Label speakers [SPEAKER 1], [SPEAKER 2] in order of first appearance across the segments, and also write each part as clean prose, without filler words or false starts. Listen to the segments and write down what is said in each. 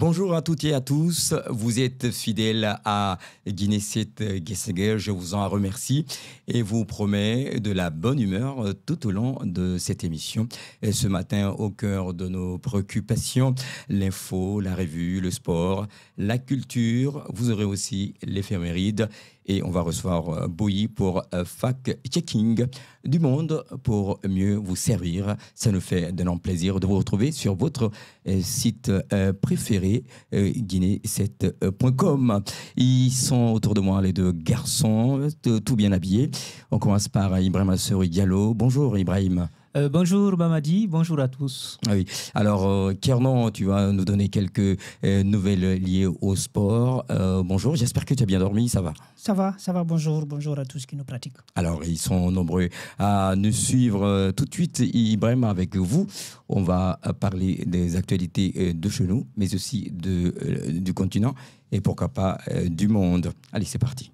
[SPEAKER 1] Bonjour à toutes et à tous. Vous êtes fidèles à Guinesset Gesseger. Je vous en remercie et vous promets de la bonne humeur tout au long de cette émission. Et ce matin, au cœur de nos préoccupations, l'info, la revue, le sport, la culture. Vous aurez aussi l'éphéméride. Et on va recevoir Boyi pour fact-checking du monde pour mieux vous servir. Ça nous fait d'énorme plaisir de vous retrouver sur votre site préféré, guinéset.com. Ils sont autour de moi, les deux garçons, tout bien habillés. On commence par Ibrahim Asseroui Diallo. Bonjour Ibrahim.
[SPEAKER 2] Bonjour Bamadi, bonjour à tous.
[SPEAKER 1] Ah oui. Alors, Kernan, tu vas nous donner quelques nouvelles liées au sport. Bonjour, j'espère que tu as bien dormi, ça va?
[SPEAKER 3] Ça va, bonjour à tous qui nous pratiquent.
[SPEAKER 1] Alors, ils sont nombreux à nous suivre tout de suite. Ibrahim, avec vous, on va parler des actualités de chez nous, mais aussi du continent et pourquoi pas du monde. Allez, c'est parti.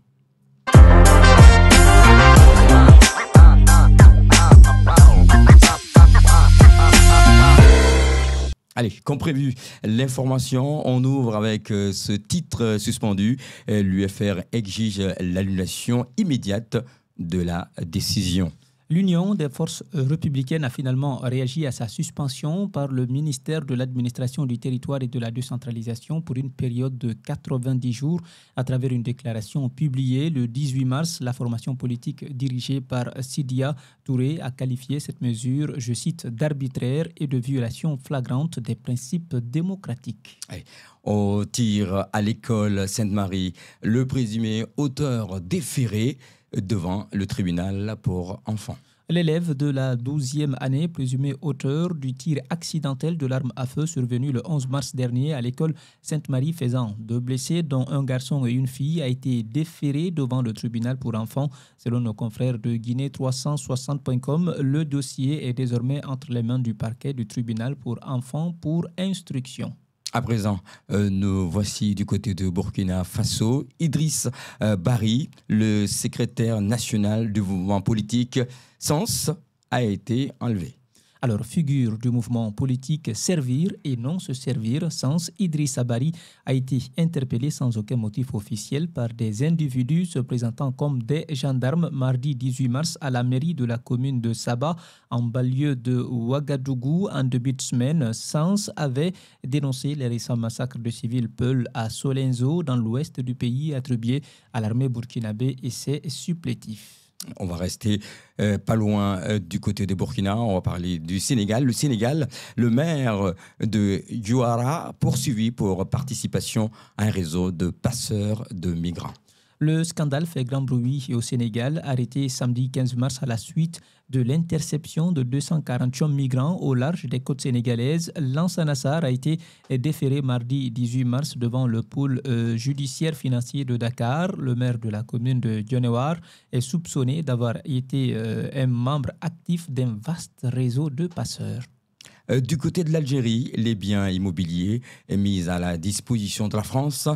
[SPEAKER 1] Allez, comme prévu, l'information, on ouvre avec ce titre suspendu. L'UFR exige l'annulation immédiate de la décision.
[SPEAKER 2] L'Union des forces républicaines a finalement réagi à sa suspension par le ministère de l'Administration du territoire et de la décentralisation pour une période de 90 jours. À travers une déclaration publiée le 18 mars, la formation politique dirigée par Sidia Touré a qualifié cette mesure, je cite, d'arbitraire et de violation flagrante des principes démocratiques.
[SPEAKER 1] Au tir à l'école Sainte-Marie, le présumé auteur déféré devant le tribunal pour enfants.
[SPEAKER 2] L'élève de la 12e année, présumé auteur du tir accidentel de l'arme à feu survenu le 11 mars dernier à l'école Sainte-Marie faisant 2 blessés, dont un garçon et une fille, a été déféré devant le tribunal pour enfants. Selon nos confrères de Guinée360.com, le dossier est désormais entre les mains du parquet du tribunal pour enfants pour instruction.
[SPEAKER 1] À présent, nous voici du côté de Burkina Faso. Idriss Bari, le secrétaire national du mouvement politique Sens, a été enlevé.
[SPEAKER 2] Alors, figure du mouvement politique Servir et non se servir, Sens, Idrissa Bari a été interpellé sans aucun motif officiel par des individus se présentant comme des gendarmes mardi 18 mars à la mairie de la commune de Saba, en banlieue de Ouagadougou. En début de semaine, Sens avait dénoncé les récents massacres de civils Peul à Solenzo, dans l'ouest du pays, attribués à l'armée burkinabé et ses supplétifs.
[SPEAKER 1] On va rester pas loin du côté de Burkina, on va parler du Sénégal. Le Sénégal, le maire de Douara, poursuivi pour participation à un réseau de passeurs de migrants.
[SPEAKER 2] Le scandale fait grand bruit au Sénégal, arrêté samedi 15 mars à la suite de l'interception de 248 migrants au large des côtes sénégalaises. Lansana Nassar a été déféré mardi 18 mars devant le pôle judiciaire financier de Dakar. Le maire de la commune de Dionewar est soupçonné d'avoir été un membre actif d'un vaste réseau de passeurs.
[SPEAKER 1] Du côté de l'Algérie, les biens immobiliers mis à la disposition de la France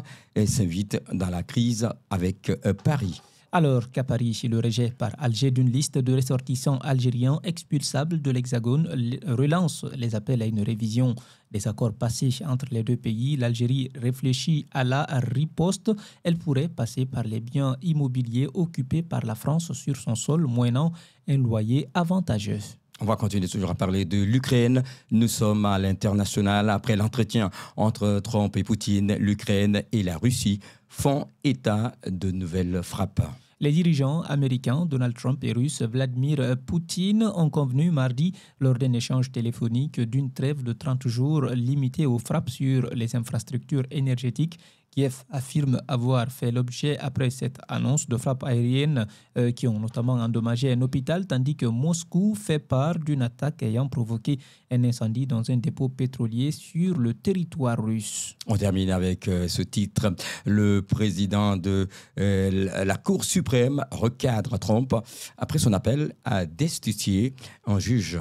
[SPEAKER 1] s'invitent dans la crise avec Paris.
[SPEAKER 2] Alors qu'à Paris, le rejet par Alger d'une liste de ressortissants algériens expulsables de l'Hexagone relance les appels à une révision des accords passés entre les deux pays. L'Algérie réfléchit à la riposte. Elle pourrait passer par les biens immobiliers occupés par la France sur son sol, moyennant un loyer avantageux.
[SPEAKER 1] On va continuer toujours à parler de l'Ukraine. Nous sommes à l'international. Après l'entretien entre Trump et Poutine, l'Ukraine et la Russie font état de nouvelles frappes.
[SPEAKER 2] Les dirigeants américains, Donald Trump et russe Vladimir Poutine, ont convenu mardi, lors d'un échange téléphonique, d'une trêve de 30 jours limitée aux frappes sur les infrastructures énergétiques. Kiev affirme avoir fait l'objet, après cette annonce, de frappes aériennes qui ont notamment endommagé un hôpital, tandis que Moscou fait part d'une attaque ayant provoqué un incendie dans un dépôt pétrolier sur le territoire russe.
[SPEAKER 1] On termine avec ce titre. Le président de la Cour suprême recadre Trump après son appel à destituer un juge.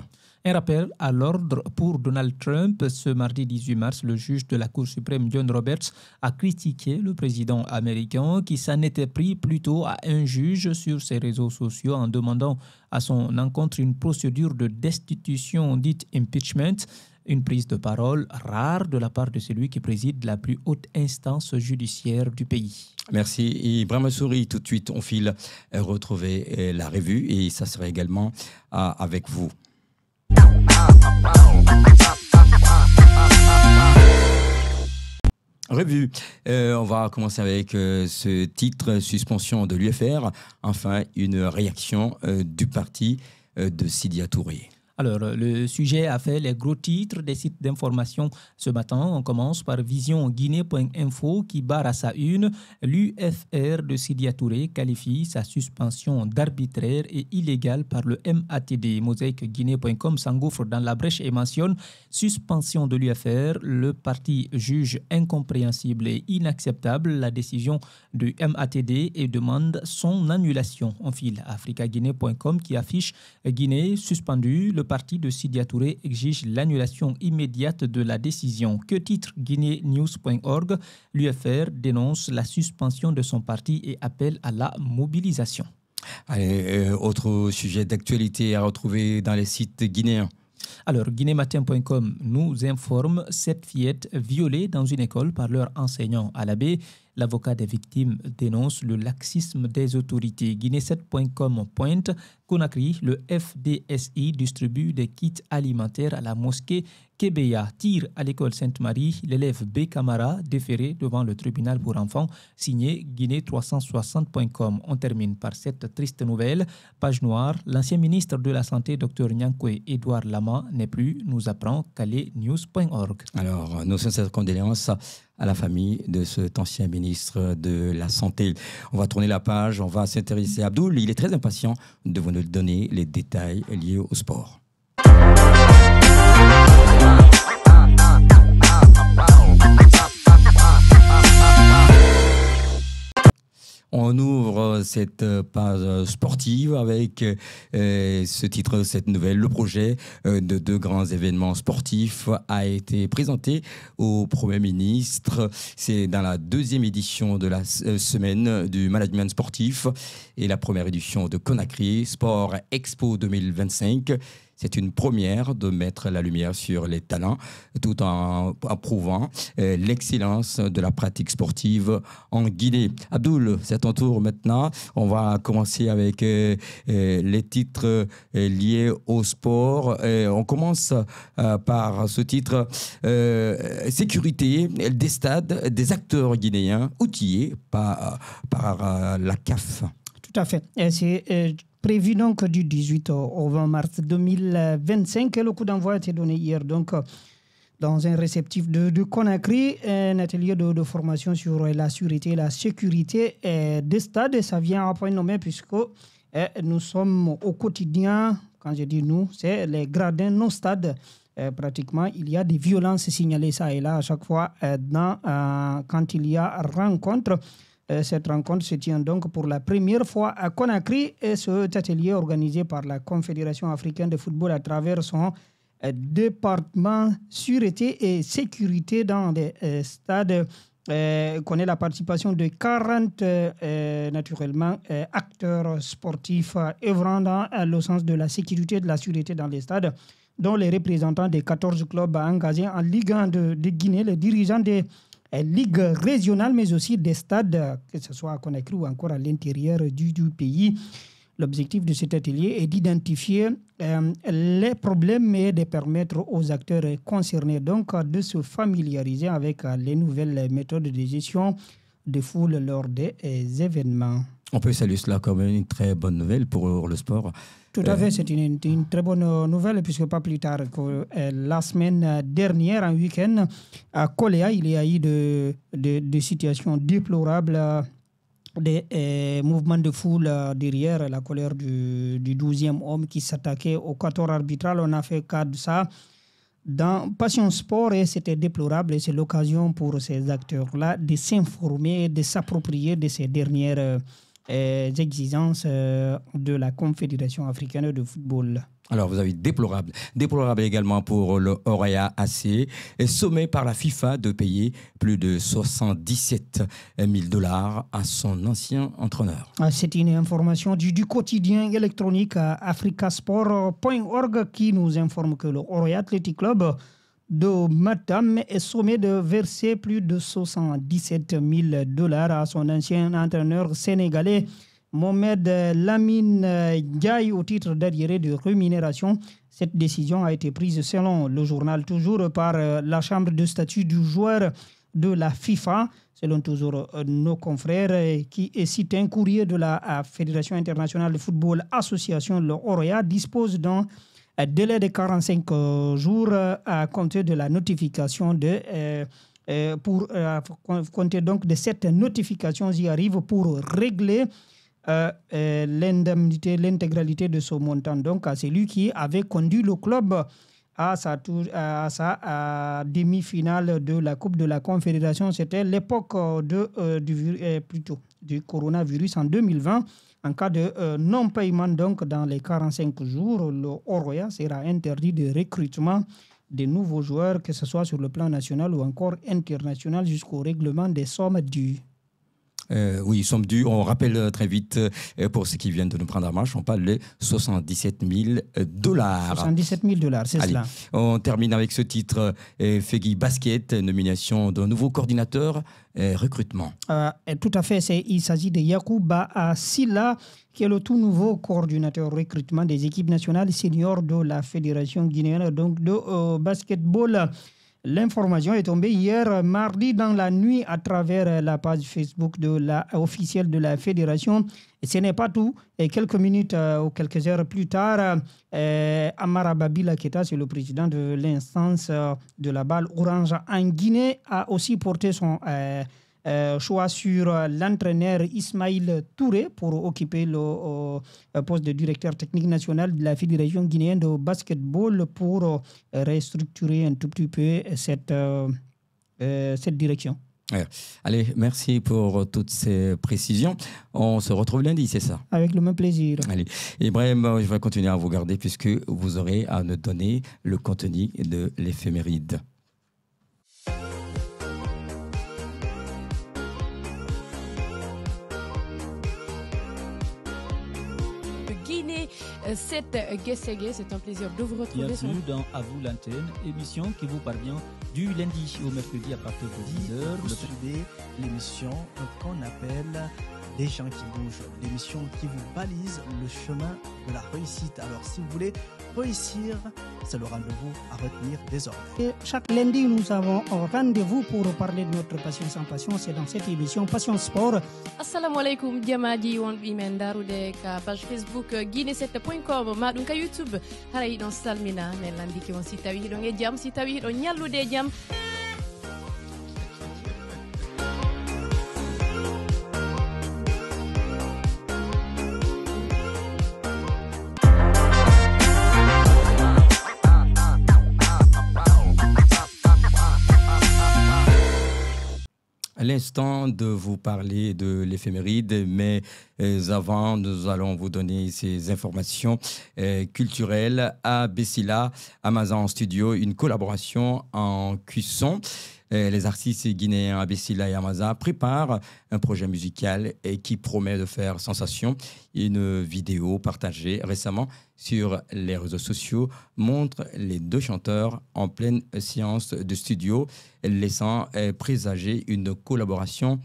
[SPEAKER 2] Un rappel à l'ordre pour Donald Trump. Ce mardi 18 mars, le juge de la Cour suprême John Roberts a critiqué le président américain qui s'en était pris plutôt à un juge sur ses réseaux sociaux en demandant à son encontre une procédure de destitution dite impeachment. Une prise de parole rare de la part de celui qui préside la plus haute instance judiciaire du pays.
[SPEAKER 1] Merci Ibrahima Souri. Tout de suite, on file retrouver la revue et ça sera également avec vous. Revue. On va commencer avec ce titre, suspension de l'UFR. Enfin, une réaction du parti de Sidya Touré.
[SPEAKER 2] Alors, le sujet a fait les gros titres des sites d'information ce matin. On commence par visionguinée.info qui barre à sa une. L'UFR de Sidya Touré qualifie sa suspension d'arbitraire et illégale par le MATD. Mosaïqueguinée.com s'engouffre dans la brèche et mentionne suspension de l'UFR. Le parti juge incompréhensible et inacceptable la décision du MATD et demande son annulation. On file africaguinée.com qui affiche Guinée suspendue. Le parti de Sidya Touré exige l'annulation immédiate de la décision. Que titre guinéenews.org, l'UFR dénonce la suspension de son parti et appelle à la mobilisation.
[SPEAKER 1] Allez, autre sujet d'actualité à retrouver dans les sites guinéens.
[SPEAKER 2] Alors, guinématin.com nous informe 7 fillettes violées dans une école par leur enseignant à la baie. L'avocat des victimes dénonce le laxisme des autorités. Guinée7.com pointe Conakry, le FDSI distribue des kits alimentaires à la mosquée Kébeya. Tire à l'école Sainte-Marie, l'élève B. Camara déféré devant le tribunal pour enfants, signé Guinée360.com. On termine par cette triste nouvelle. Page noire, l'ancien ministre de la Santé, Dr Nyankwe Edouard Lama, n'est plus, nous apprend CalaiNews.org.
[SPEAKER 1] Alors, nos sincères condoléances à la famille de cet ancien ministre de la Santé. On va tourner la page, on va s'intéresser à Abdoul. Il est très impatient de vous donner les détails liés au sport. On ouvre cette page sportive avec ce titre, cette nouvelle. Le projet de 2 grands événements sportifs a été présenté au Premier ministre. C'est dans la 2e édition de la semaine du management sportif et la première édition de Conakry Sport Expo 2025. C'est une première de mettre la lumière sur les talents tout en prouvant l'excellence de la pratique sportive en Guinée. Abdoul, c'est ton tour maintenant. On va commencer avec les titres liés au sport. On commence par ce titre sécurité des stades des acteurs guinéens outillés par la CAF.
[SPEAKER 3] Tout à fait. C'est prévu donc du 18 au 20 mars 2025. Le coup d'envoi a été donné hier donc dans un réceptif de Conakry, un atelier de formation sur la sûreté et la sécurité des stades. Ça vient à point nommé puisque nous sommes au quotidien, quand je dis nous, c'est les gradins, nos stades. Pratiquement, il y a des violences signalées ça et là à chaque fois quand il y a rencontre. Cette rencontre se tient donc pour la première fois à Conakry et cet atelier organisé par la Confédération africaine de football à travers son département sûreté et sécurité dans les stades connaît la participation de 40 naturellement acteurs sportifs œuvrant dans le sens de la sécurité et de la sûreté dans les stades, dont les représentants des 14 clubs engagés en Ligue 1 de Guinée, les dirigeants des ligues régionales, mais aussi des stades, que ce soit à Conakry ou encore à l'intérieur du pays. L'objectif de cet atelier est d'identifier les problèmes et de permettre aux acteurs concernés donc de se familiariser avec les nouvelles méthodes de gestion de foule lors des événements.
[SPEAKER 1] On peut saluer cela comme une très bonne nouvelle pour le sport.
[SPEAKER 3] Tout à fait, c'est une très bonne nouvelle, puisque pas plus tard que la semaine dernière, en week-end, à Koléa, il y a eu des situations déplorables, des mouvements de foule derrière la colère du 12e homme qui s'attaquait au quator arbitral. On a fait cas de ça dans Passion Sport et c'était déplorable et c'est l'occasion pour ces acteurs-là de s'informer, de s'approprier de ces dernières exigences de la Confédération africaine de football.
[SPEAKER 1] Alors, vous avez déplorable également pour le Orea AC, sommé par la FIFA de payer plus de 77 000 $ à son ancien entraîneur.
[SPEAKER 3] C'est une information du quotidien électronique africasport.org qui nous informe que le Orea Athletic Club de Matam est sommé de verser plus de $77,000 à son ancien entraîneur sénégalais Mohamed Lamine Ndiaye au titre d'arriéré de rémunération. Cette décision a été prise selon le journal toujours par la chambre de statut du joueur de la FIFA, selon toujours nos confrères qui cite un courrier de la Fédération internationale de football association, le OREA, dispose d'un délai de 45 jours à compter de la notification pour compter donc de cette notification y arrive pour régler l'indemnité, l'intégralité de ce montant, donc à celui qui avait conduit le club à sa demi-finale de la Coupe de la Confédération. C'était l'époque du coronavirus en 2020. En cas de non-paiement, donc dans les 45 jours, le OREA sera interdit de recrutement de nouveaux joueurs, que ce soit sur le plan national ou encore international, jusqu'au règlement des sommes dues.
[SPEAKER 1] Oui, sommes dus. On rappelle très vite, pour ceux qui viennent de nous prendre en marche, on parle de $77,000.
[SPEAKER 3] $77,000, c'est
[SPEAKER 1] Allez,
[SPEAKER 3] cela.
[SPEAKER 1] On termine avec ce titre, Fegui Basket, nomination d'un nouveau coordinateur recrutement.
[SPEAKER 3] Tout à fait, il s'agit de Yacouba Silla, qui est le tout nouveau coordinateur recrutement des équipes nationales seniors de la Fédération guinéenne donc de basketball. L'information est tombée hier mardi dans la nuit à travers la page Facebook officielle de la fédération. Et ce n'est pas tout. Et quelques minutes ou quelques heures plus tard, Amara Babila Keita, c'est le président de l'instance de la balle orange en Guinée, a aussi porté son choix sur l'entraîneur Ismaïl Touré pour occuper le poste de directeur technique national de la Fédération guinéenne de basketball pour restructurer un tout petit peu cette direction.
[SPEAKER 1] Allez, merci pour toutes ces précisions. On se retrouve lundi, c'est ça?
[SPEAKER 3] Avec le même plaisir.
[SPEAKER 1] Allez, Ibrahim, je vais continuer à vous garder puisque vous aurez à nous donner le contenu de l'éphéméride.
[SPEAKER 4] C'est Guességué, c'est un plaisir de vous retrouver.
[SPEAKER 2] Bienvenue dans À vous l'antenne, émission qui vous parvient du lundi au mercredi à partir de 10h.
[SPEAKER 5] Vous suivez l'émission qu'on appelle Des gens qui bougent, l'émission qui vous balise le chemin de la réussite. Alors si vous voulez réussir, c'est le rendez-vous à retenir désormais.
[SPEAKER 3] Et chaque lundi, nous avons un rendez-vous pour parler de notre passion sans passion. C'est dans cette émission Passion Sport.
[SPEAKER 4] Assalamu alaikum, Diamadi, on imen darude ka page Facebook guinée7.com, madun ka YouTube. Haray don salmina nen landi ki on si tawi don e jam, si tawi don nyallude jam.
[SPEAKER 1] À l'instant de vous parler de l'éphéméride, mais avant, nous allons vous donner ces informations culturelles à Bessila, Amazon Studio, une collaboration en cuisson. Les artistes guinéens Abessila et Amaza préparent un projet musical qui promet de faire sensation. Une vidéo partagée récemment sur les réseaux sociaux montre les deux chanteurs en pleine séance de studio, laissant présager une collaboration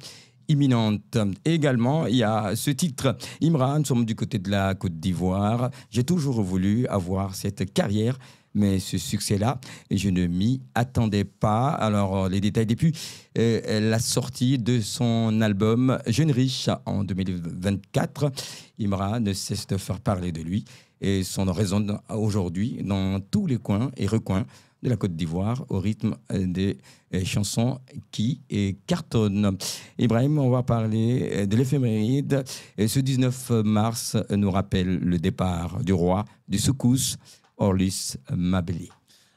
[SPEAKER 1] imminente. Et également, il y a ce titre. Imran, nous sommes du côté de la Côte d'Ivoire. J'ai toujours voulu avoir cette carrière, mais ce succès-là, je ne m'y attendais pas. Alors, les détails depuis la sortie de son album Jeune Riche en 2024. Imran ne cesse de faire parler de lui et son résonne aujourd'hui dans tous les coins et recoins de la Côte d'Ivoire au rythme des chansons qui cartonnent. Ibrahim, on va parler de l'éphéméride. Et ce 19 mars nous rappelle le départ du roi du Soukous, Orlus Mabélé.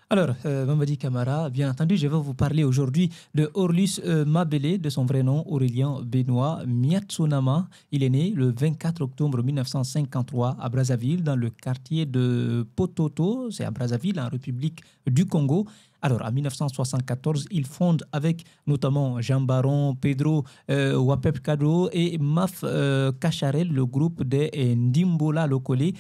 [SPEAKER 2] Alors, Mamadi Camara, bien entendu, je vais vous parler aujourd'hui de Orlus Mabélé, de son vrai nom Aurélien Benoît Miatsunama. Il est né le 24 octobre 1953 à Brazzaville, dans le quartier de Pototo, c'est à Brazzaville, en République du Congo. Alors, en 1974, il fonde avec notamment Jean Baron, Pedro Wapep Kado et Maf Kacharel le groupe des Ndimbola Lokole,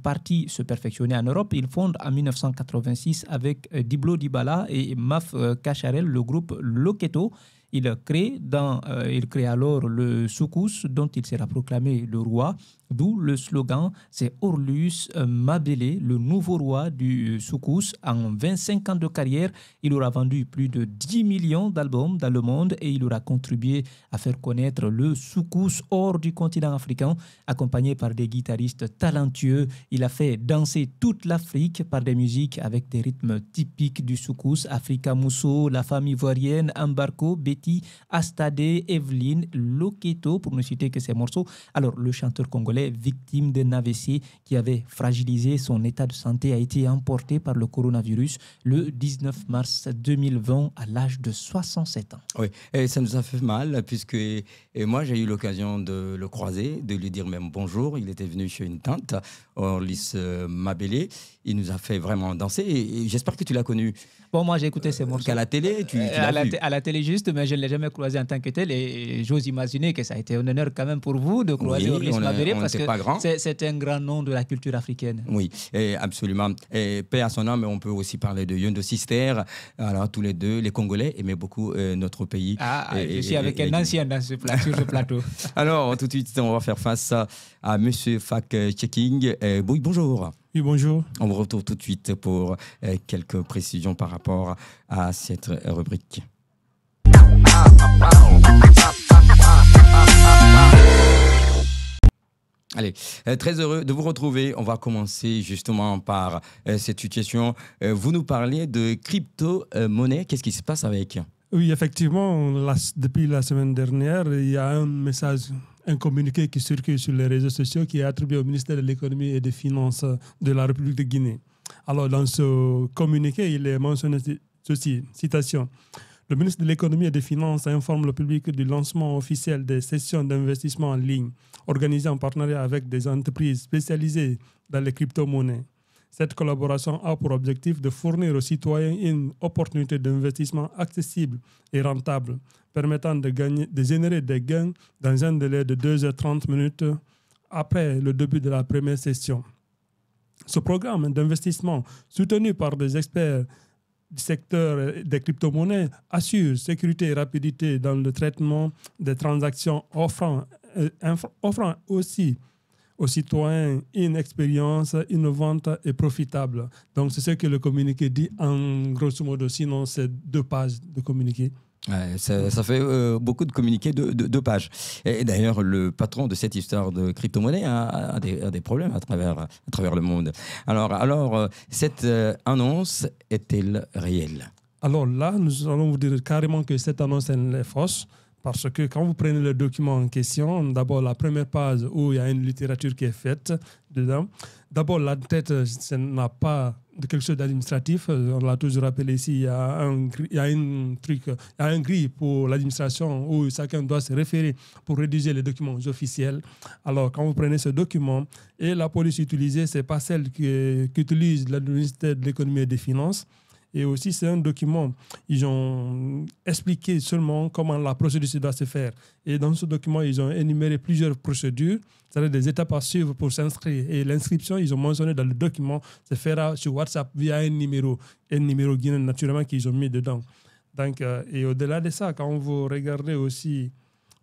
[SPEAKER 2] parti se perfectionner en Europe. Il fonde en 1986 avec Diblo Dibala et Maf Kacharel le groupe Loketo. Il crée alors le soukous dont il sera proclamé le roi, d'où le slogan « C'est Orlus Mabele, le nouveau roi du soukous ». En 25 ans de carrière, il aura vendu plus de 10 millions d'albums dans le monde et il aura contribué à faire connaître le soukous hors du continent africain, accompagné par des guitaristes talentueux. Il a fait danser toute l'Afrique par des musiques avec des rythmes typiques du soukous, Africa Mousso, la famille ivoirienne, Ambarco, Betty, Astade, Evelyne, Loketo, pour ne citer que ces morceaux. Alors, le chanteur congolais, victime d'un AVC qui avait fragilisé son état de santé, a été emporté par le coronavirus le 19 mars 2020 à l'âge de 67 ans.
[SPEAKER 1] Oui, et ça nous a fait mal puisque moi j'ai eu l'occasion de le croiser, de lui dire même bonjour. Il était venu chez une tante, Orlis Mabele. Il nous a fait vraiment danser et j'espère que tu l'as connu.
[SPEAKER 2] Bon, moi j'ai écouté ces morceaux.
[SPEAKER 1] Qu'à la télé, tu l'as vu.
[SPEAKER 2] À la télé juste, mais je ne l'ai jamais croisé en tant que tel et j'ose imaginer que ça a été un honneur quand même pour vous de croiser Orlis Mabele parce que c'est un grand nom de la culture africaine.
[SPEAKER 1] Oui, et absolument. Et paix à son âme, on peut aussi parler de Yondo Sister. Alors tous les deux, les Congolais aimaient beaucoup notre pays.
[SPEAKER 2] Je suis avec un ancien sur ce plateau.
[SPEAKER 1] Alors tout de suite, on va faire face à Monsieur Fac Checking. Bonjour.
[SPEAKER 6] Oui, bonjour.
[SPEAKER 1] On vous retrouve tout de suite pour quelques précisions par rapport à cette rubrique. Allez, très heureux de vous retrouver. On va commencer justement par cette situation. Vous nous parliez de crypto-monnaie. Qu'est-ce qui se passe avec ?
[SPEAKER 6] Oui, effectivement, depuis la semaine dernière, il y a un message, un communiqué qui circule sur les réseaux sociaux qui est attribué au ministère de l'économie et des finances de la République de Guinée. Alors, dans ce communiqué, il est mentionné ceci, citation. Le ministre de l'économie et des finances informe le public du lancement officiel des sessions d'investissement en ligne organisées en partenariat avec des entreprises spécialisées dans les crypto-monnaies. Cette collaboration a pour objectif de fournir aux citoyens une opportunité d'investissement accessible et rentable, permettant de générer des gains dans un délai de 2h30 après le début de la première session. Ce programme d'investissement, soutenu par des experts du secteur des crypto-monnaies, assure sécurité et rapidité dans le traitement des transactions, offrant aussi aux citoyens une expérience innovante et profitable. Donc, c'est ce que le communiqué dit en grosso modo. Sinon, c'est 2 pages de communiqué.
[SPEAKER 1] Ça fait beaucoup de communiqués de 2 pages. Et d'ailleurs, le patron de cette histoire de crypto-monnaie a des problèmes à travers le monde. Alors cette annonce est-elle réelle ?
[SPEAKER 6] Alors là, nous allons vous dire carrément que cette annonce elle est fausse. Parce que quand vous prenez le document en question, d'abord la première page où il y a une littérature qui est faite dedans, d'abord la tête, ça n'a pas de quelque chose d'administratif. On l'a toujours rappelé ici, il y a un grille pour l'administration où chacun doit se référer pour rédiger les documents officiels. Alors quand vous prenez ce document, et la police utilisée, ce n'est pas celle qu'utilise le ministère de l'économie et des finances. Et aussi, c'est un document, ils ont expliqué seulement comment la procédure doit se faire. Et dans ce document, ils ont énuméré plusieurs procédures, c'est-à-dire des étapes à suivre pour s'inscrire. Et l'inscription, ils ont mentionné dans le document, se fera sur WhatsApp via un numéro guinéen naturellement qu'ils ont mis dedans. Donc, et au-delà de ça, quand vous regardez aussi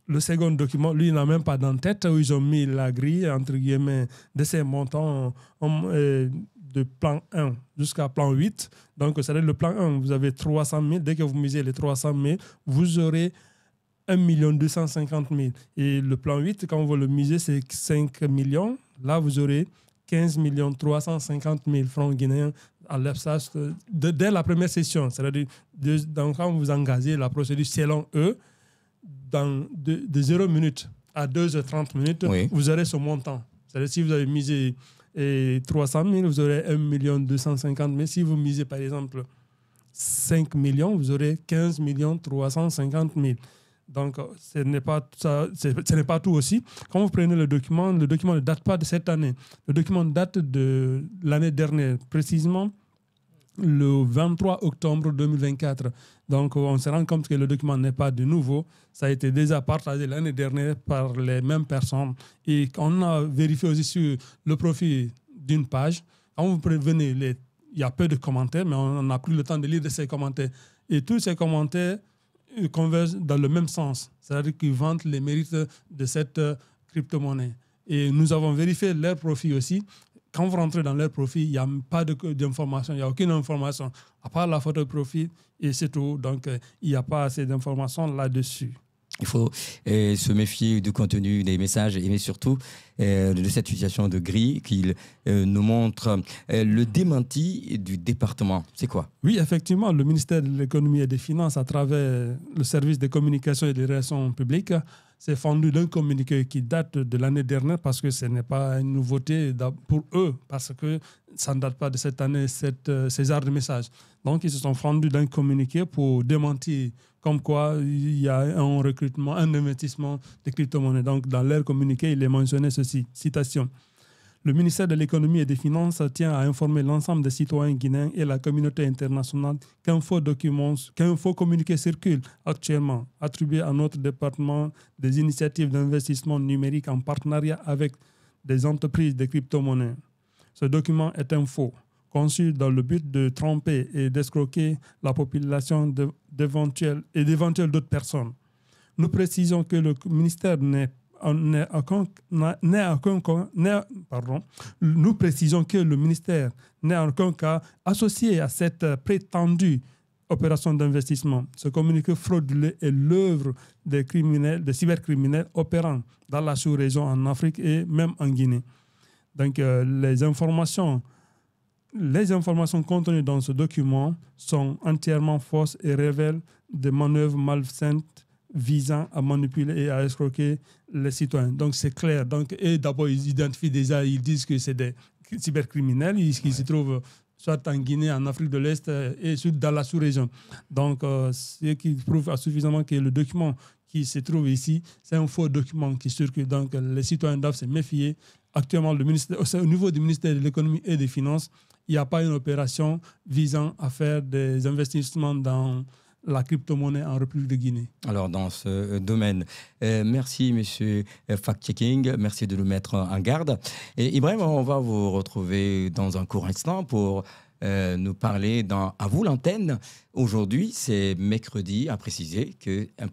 [SPEAKER 6] le second document, lui, il n'a même pas d'en-tête où ils ont mis la grille, entre guillemets, de ces montants de plan 1 jusqu'à plan 8. Donc, c'est-à-dire le plan 1, vous avez 300 000. Dès que vous misez les 300 000, vous aurez 1 250 000. Et le plan 8, quand vous le misez, c'est 5 millions. Là, vous aurez 15 350 000 francs guinéens à l'absence dès la première session. C'est-à-dire, quand vous engagez la procédure selon eux, de 0 minutes à 2h30, oui, vous aurez ce montant. C'est-à-dire, si vous avez misé 300 000, vous aurez 1 250 000. Si vous misez, par exemple, 5 millions, vous aurez 15 350 000. Donc, ce n'est pas tout aussi. Quand vous prenez le document ne date pas de cette année. Le document date de l'année dernière, précisément le 23 octobre 2024. Donc, on se rend compte que le document n'est pas de nouveau. Ça a été déjà partagé l'année dernière par les mêmes personnes. Et on a vérifié aussi sur le profil d'une page. Quand vous prévenez, il y a peu de commentaires, mais on n'a pris le temps de lire ces commentaires. Et tous ces commentaires convergent dans le même sens. C'est-à-dire qu'ils vantent les mérites de cette crypto-monnaie. Et nous avons vérifié leur profil aussi. Quand vous rentrez dans leur profil, il n'y a pas d'information, il n'y a aucune information, à part la photo de profil, et c'est tout. Donc, il n'y a pas assez d'informations là-dessus.
[SPEAKER 1] Il faut se méfier du contenu des messages, mais surtout de cette situation de gris qu'il nous montre. Le démenti du département, c'est quoi?
[SPEAKER 6] Oui, effectivement, le ministère de l'économie et des finances, à travers le service des communications et des relations publiques, s'est fendu d'un communiqué qui date de l'année dernière, parce que ce n'est pas une nouveauté pour eux, parce que ça ne date pas de cette année, ces genres de messages. Donc, ils se sont fendus d'un communiqué pour démentir comme quoi il y a un recrutement, un investissement de crypto-monnaies. Donc, dans leur communiqué, il est mentionné ceci, citation. Le ministère de l'économie et des finances tient à informer l'ensemble des citoyens guinéens et la communauté internationale qu'un faux communiqué circule actuellement, attribué à notre département des initiatives d'investissement numérique en partenariat avec des entreprises de crypto-monnaies. Ce document est un faux, conçu dans le but de tromper et d'escroquer la population d'éventuelles d'autres personnes. Nous précisons que le ministère nous précisons que le ministère n'est en aucun cas associé à cette prétendue opération d'investissement. Ce communiqué frauduleux est l'œuvre des cybercriminels opérant dans la sous-région en Afrique et même en Guinée. Donc, les informations contenues dans ce document sont entièrement fausses et révèlent des manœuvres malsaines visant à manipuler et à escroquer les citoyens. Donc, c'est clair. Donc, et d'abord, ils identifient déjà, ils disent que c'est des cybercriminels qui se trouvent soit en Guinée, en Afrique de l'Est et dans la sous-région. Donc, ce qui prouve suffisamment que le document qui se trouve ici, c'est un faux document qui circule. Donc, les citoyens doivent se méfier. Actuellement, au niveau du ministère de l'économie et des finances, il n'y a pas une opération visant à faire des investissements dans la crypto-monnaie en République de Guinée.
[SPEAKER 1] Alors, dans ce domaine, merci, monsieur Fact-Checking. Merci de nous mettre en garde. Et Ibrahim, on va vous retrouver dans un court instant pour nous parler À vous l'antenne. Aujourd'hui, c'est mercredi, à préciser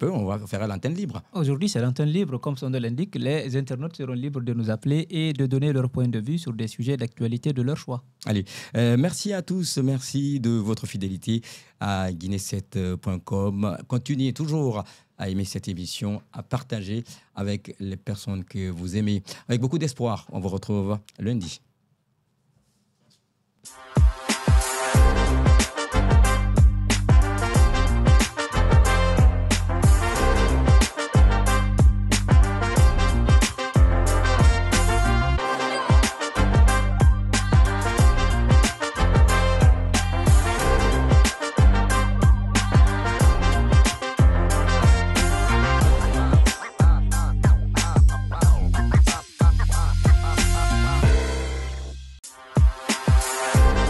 [SPEAKER 1] on va faire l'antenne libre.
[SPEAKER 2] Aujourd'hui, c'est l'antenne libre. Comme son nom l'indique, les internautes seront libres de nous appeler et de donner leur point de vue sur des sujets d'actualité de leur choix.
[SPEAKER 1] Allez, merci à tous. Merci de votre fidélité à guinée7.com. Continuez toujours à aimer cette émission, à partager avec les personnes que vous aimez. Avec beaucoup d'espoir, on vous retrouve lundi.